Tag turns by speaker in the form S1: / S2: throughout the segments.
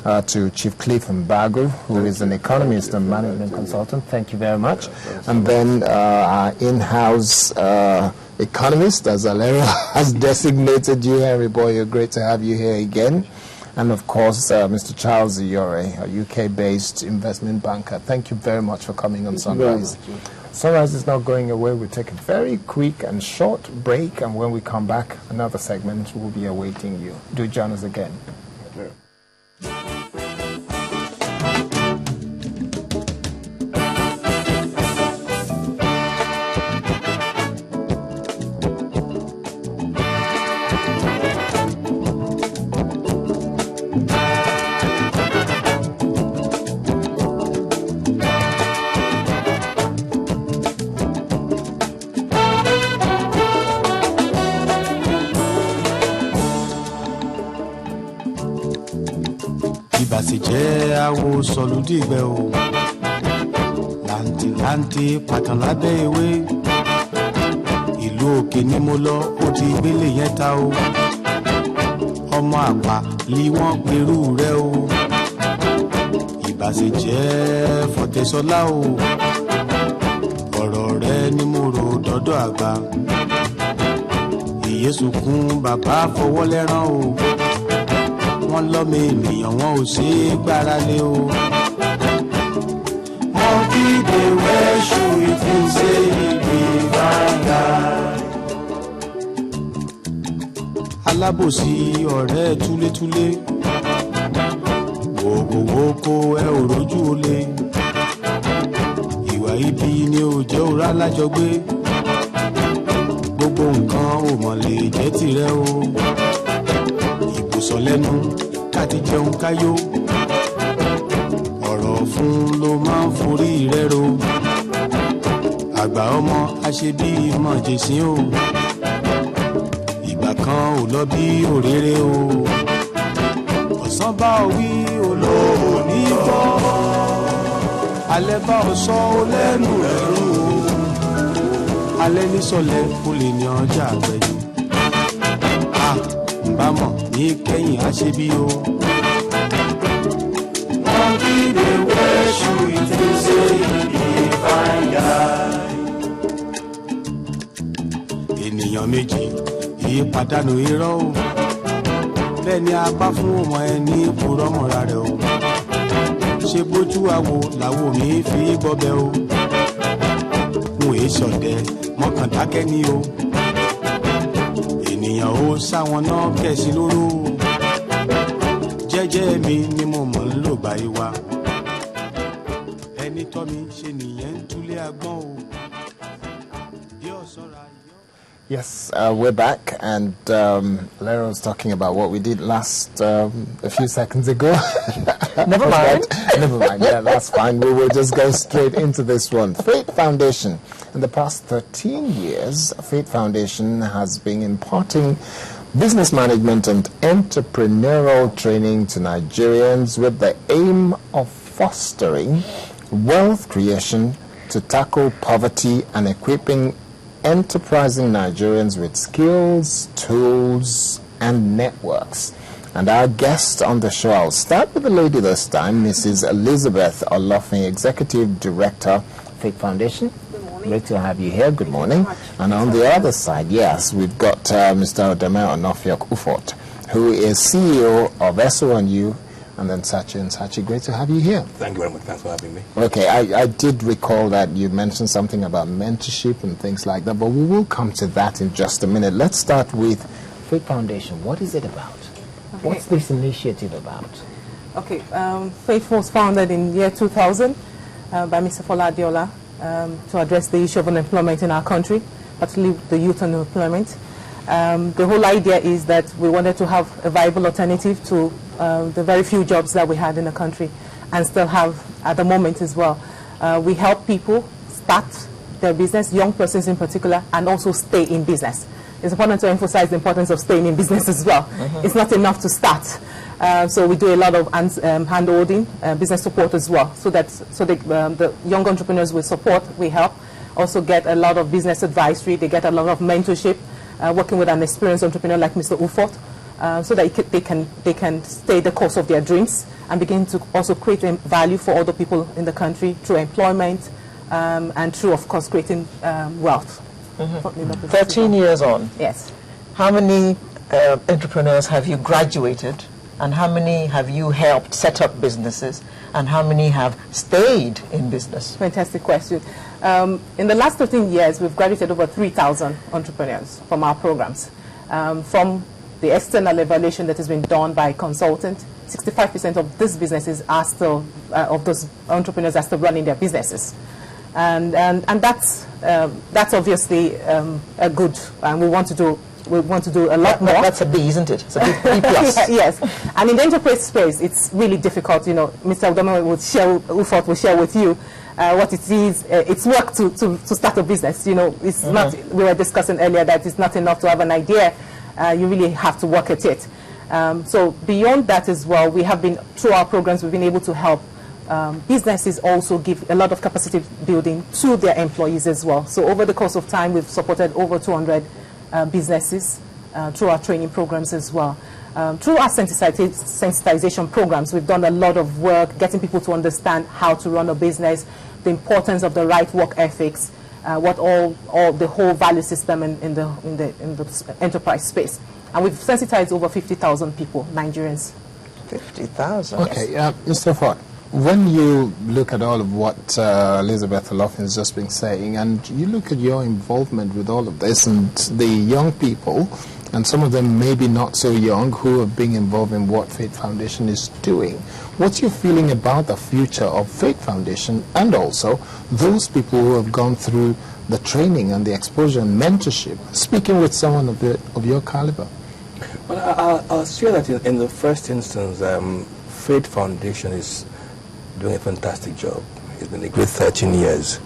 S1: to Chief Cliff Mbagu, who is an economist and management consultant. Thank you very much. And then our in-house economist, as Alero has designated you, Henry Boyer. Great to have you here again. And of course, Mr. Charles Iyore, a UK-based investment banker. Thank you very much for coming on Sunrise. Sunrise is not going away. We'll take a very quick and short break, and when we come back, another segment will be awaiting you. Do join us again.
S2: Ìbàsíjẹ́ àwo sọ̀lúdìgbẹ́ o làǹtìlanti pàtàn lábẹ́ ewé ìlú òkè ni mo lọ ó ti gbélé yẹn ta o ọmọ àpá lí wọ́n perú rẹ o ìbàsíjẹ́ fọ̀tẹ́sọ́lá o ọ̀rọ̀ rẹ ni mo rò dọ́dọ̀ àgbà ìyẹ́sùnkún bàbá fọwọ́ lẹ́rán o wọ́n lọ́mọ ènìyàn wọn ò ṣe é gbára lé o. Monkey dey wear shoe if you say he be fine guy. Alábòsí ọ̀rẹ́ túlétúlé wòkòwòkò ẹ ò rójú olè ìwà ibi ni ò jẹ́ òrá lájọgbé gbogbo nǹkan ò mọ̀ lè jẹ́ tìrẹ o ìbùsọ̀ lẹ́nu káti jẹun káyó ọ̀rọ̀ fún ló máa ń forí rẹ̀ ro àgbà ọmọ aṣebí mọ̀ jèsín o ìgbà kan ò lọ bí òréré o ọ̀sán bá ọ wí olóò ní bọ́ alẹ́ bá ọ sọ ó lẹ́nu ẹ̀rú o alẹ́ ní sọlẹ̀ ó lè ní ọjà àgbẹ̀jù bámọ̀ ní kẹ́yìn aṣebí o. Monkey dey wear shoe if you say he be fine guy. Ènìyàn méjì yìí pàdánù irọ́ o bẹ́ẹ̀ ni a bá fún ọmọ ẹni purọ́ mọ́ra rẹ̀ o ṣe bójú àwo làwo mi fi gbọ́bẹ̀ o mo èé ṣọ̀dẹ̀ mọ́kàndákẹ́ ni o ènìyàn ó sáwọn náà kẹ̀sí lóró jẹ́jẹ́ mi ni mo mọ̀ ń lò báyìí wá ẹni tọ́ mi ṣe nìyẹn ń túlé agbọ́n o yóò sọ́ra.
S1: Yes, we're back, and Lera was talking about what we did last a few seconds ago.
S3: Never mind.
S1: Never mind. Yeah, that's fine. We will just go straight into this one. Faith Foundation. In the past 13 years, Faith Foundation has been imparting business management and entrepreneurial training to Nigerians with the aim of fostering wealth creation to tackle poverty and equipping enterprising Nigerians with skills, tools, and networks. And our guest on the show, I'll start with the lady this time, Mrs. Elizabeth Olofin, Executive Director, Faith Foundation.
S4: Good morning.
S1: Great to have you here. Good morning. And on the other side, yes, we've got Mr. Odeme Onofiok Ufot, who is CEO of SONU, and then Sachi and Sachi. Great to have you here.
S5: Thank you very much. Thanks for having me.
S1: Okay, I did recall that you mentioned something about mentorship and things like that, but we will come to that in just a minute. Let's start with Faith Foundation. What is it about? Okay. What's this initiative about?
S4: Okay, Faith was founded in the year 2000 by Mr. Fola Adiola to address the issue of unemployment in our country, particularly the youth unemployment. The whole idea is that we wanted to have a viable alternative to the very few jobs that we had in the country and still have at the moment as well. We help people start their business, young persons in particular, and also stay in business. It's important to emphasize the importance of staying in business as well. It's not enough to start. So we do a lot of hand-holding, business support as well, so the young entrepreneurs we support, we help, also get a lot of business advisory, they get a lot of mentorship, working with an experienced entrepreneur like Mr. Ufot, so that they can stay the course of their dreams and begin to also create value for other people in the country through employment and through, of course, creating wealth.
S3: 13 years on.
S4: Yes.
S3: How many entrepreneurs have you graduated, and how many have you helped set up businesses, and how many have stayed in business?
S4: Fantastic question. In the last 13 years, we've graduated over 3,000 entrepreneurs from our programs. From the external evaluation that has been done by consultants, 65% of these businesses are still, of those entrepreneurs are still running their businesses. And that's obviously a good, and we want to do a lot more.
S3: That's a B, isn't it? It's a B plus.
S4: Yes, and in the enterprise space, it's really difficult. You know, Mr. Udoma will share with you what it is. It's work to start a business. You know, it's not. We were discussing earlier that it's not enough to have an idea. You really have to work at it. So beyond that as well, we have been, through our programs, we've been able to help businesses also give a lot of capacity building to their employees as well. So over the course of time, we've supported over 200 businesses through our training programs as well. Through our sensitization programs, we've done a lot of work getting people to understand how to run a business, the importance of the right work ethics, what all the whole value system in the enterprise space. And we've sensitized over 50,000 people, Nigerians.
S3: 50,000.
S1: Okay, Mr. Ford, when you look at all of what Elizabeth Olofin has just been saying, and you look at your involvement with all of this, and the young people, and some of them maybe not so young, who are being involved in what Faith Foundation is doing, what's your feeling about the future of Faith Foundation, and also those people who have gone through the training and the exposure and mentorship, speaking with someone of your caliber?
S5: Well, I'll share that in the first instance, Faith Foundation is doing a fantastic job. It's been a great 13 years.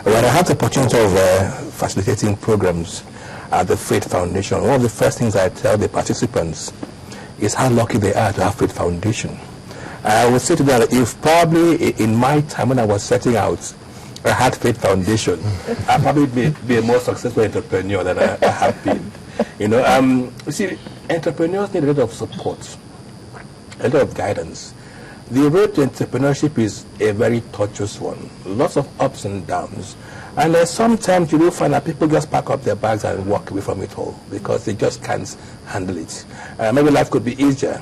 S5: When I had the opportunity of facilitating programs at the Faith Foundation, one of the first things I tell the participants is how lucky they are to have Faith Foundation. I would say to them that if probably in my time when I was setting out, I had Faith Foundation, I'd probably be a more successful entrepreneur than I have been. You know, you see, entrepreneurs need a lot of support, a lot of guidance. The road to entrepreneurship is a very tortuous one. Lots of ups and downs. And sometimes you will find that people just pack up their bags and walk away from it all because they just can't handle it. Maybe life could be easier.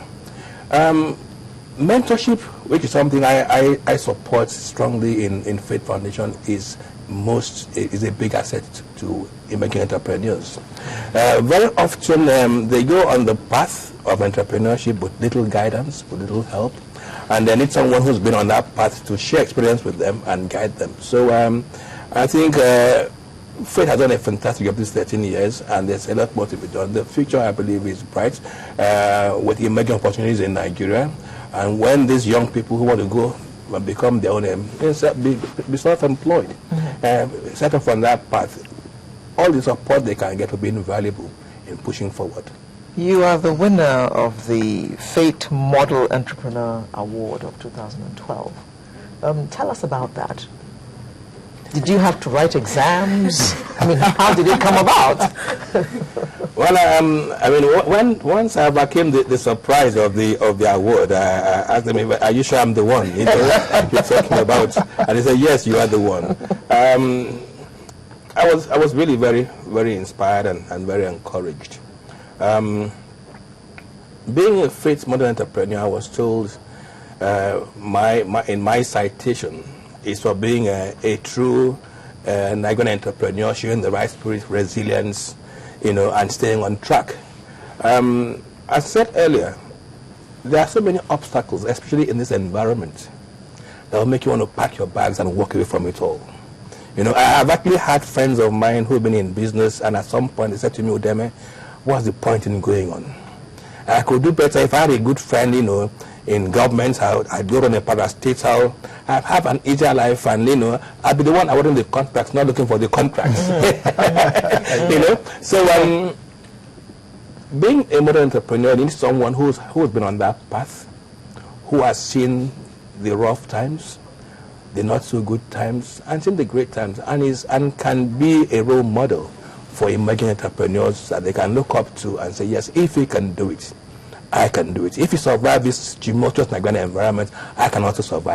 S5: Mentorship, which is something I support strongly in Faith Foundation, is a big asset to emerging entrepreneurs. Very often they go on the path of entrepreneurship with little guidance, with little help, and they need someone who's been on that path to share experience with them and guide them. So I think Faith has done a fantastic job these 13 years, and there's a lot more to be done. The future, I believe, is bright with emerging opportunities in Nigeria. And when these young people who want to go and become their own, be self-employed, set off on that path, all the support they can get will be invaluable in pushing forward.
S3: You are the winner of the Faith Model Entrepreneur Award of 2012. Tell us about that. Did you have to write exams? I mean, how did it come about?
S5: Well, I mean, once I overcame the surprise of the award, I asked them, "Are you sure I'm the one you're talking about?" And they said, "Yes, you are the one." I was really very, very inspired and very encouraged. Being a Faith Model Entrepreneur, I was told in my citation is for being a true Nigerian entrepreneur, showing the right spirit, resilience, and staying on track. As I said earlier, there are so many obstacles, especially in this environment, that will make you want to pack your bags and walk away from it all. I have actually had friends of mine who have been in business, and at some point they said to me, "Udeme, what's the point in going on? I could do better if I had a good friend, in government. I'd go on a parastatal. I'd have an easier life, and I'd be the one awarding the contracts, not looking for the contracts." So being a modern entrepreneur needs someone who's been on that path, who has seen the rough times, the not so good times, and seen the great times, and can be a role model for emerging entrepreneurs that they can look up to and say, "Yes, if we can do it, I can do it. If you survive this tumultuous Nigerian environment, I can also survive.